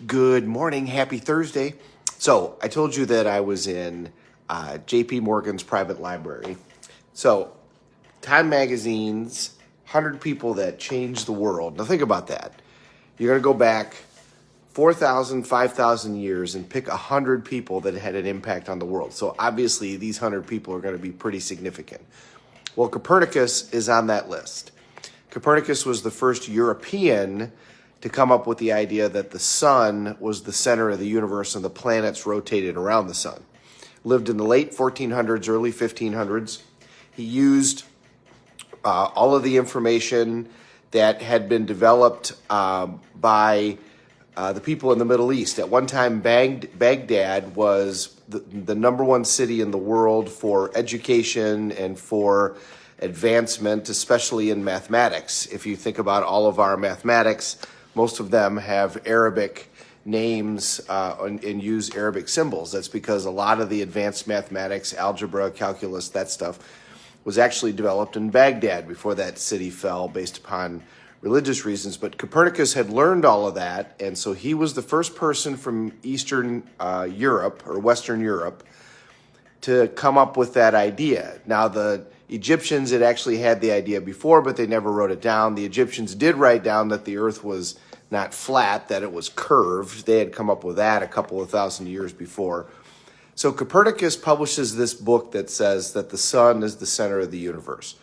Good morning. Happy Thursday. So I told you that I was in JP Morgan's private library. So Time Magazine's 100 People That Changed the World. Now think about that. You're going to go back 4,000, 5,000 years and pick 100 people that had an impact on the world. So obviously these 100 people are going to be pretty significant. Well, Copernicus is on that list. Copernicus was the first European to come up with the idea that the sun was the center of the universe and the planets rotated around the sun. Lived in the late 1400s, early 1500s. He used all of the information that had been developed by the people in the Middle East. At one time, Baghdad was the number one city in the world for education and for advancement, especially in mathematics. If you think about all of our mathematics, most of them have Arabic names and use Arabic symbols. That's because a lot of the advanced mathematics, algebra, calculus, that stuff was actually developed in Baghdad before that city fell based upon religious reasons. But Copernicus had learned all of that, and so he was the first person from Eastern Europe or Western Europe to come up with that idea. Now, the Egyptians had actually had the idea before, but they never wrote it down. The Egyptians did write down that the earth was not flat, that it was curved. They had come up with that a couple of thousand years before. So Copernicus publishes this book that says that the sun is the center of the universe.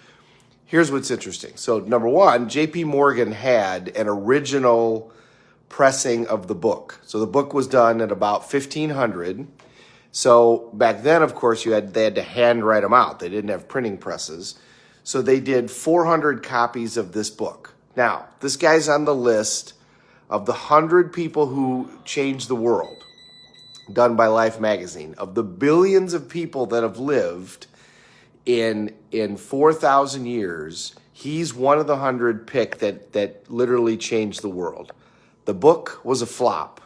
Here's what's interesting. So number one, JP Morgan had an original pressing of the book. So the book was done at about 1500. So back then, of course, they had to handwrite them out. They didn't have printing presses. So they did 400 copies of this book. Now, this guy's on the list of the 100 people who changed the world, done by Life magazine. Of the billions of people that have lived in 4,000 years, he's one of the 100 picked that literally changed the world. The book was a flop.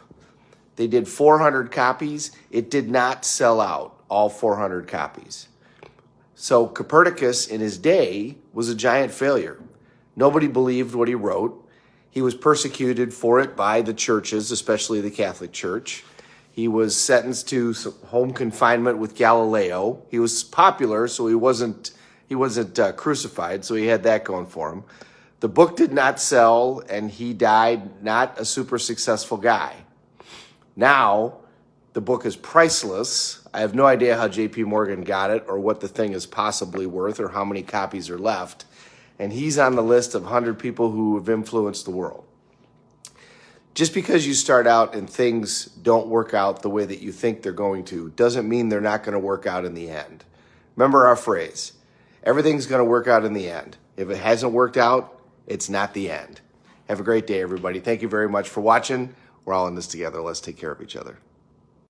They did 400 copies. It did not sell out, all 400 copies. So Copernicus, in his day, was a giant failure. Nobody believed what he wrote. He was persecuted for it by the churches, especially the Catholic Church. He was sentenced to home confinement with Galileo. He was popular, so he wasn't crucified, so he had that going for him. The book did not sell, and he died not a super successful guy. Now, the book is priceless. I have no idea how JP Morgan got it or what the thing is possibly worth or how many copies are left. And he's on the list of 100 people who have influenced the world. Just because you start out and things don't work out the way that you think they're going to doesn't mean they're not going to work out in the end. Remember our phrase, everything's going to work out in the end. If it hasn't worked out, it's not the end. Have a great day, everybody. Thank you very much for watching. We're all in this together. Let's take care of each other.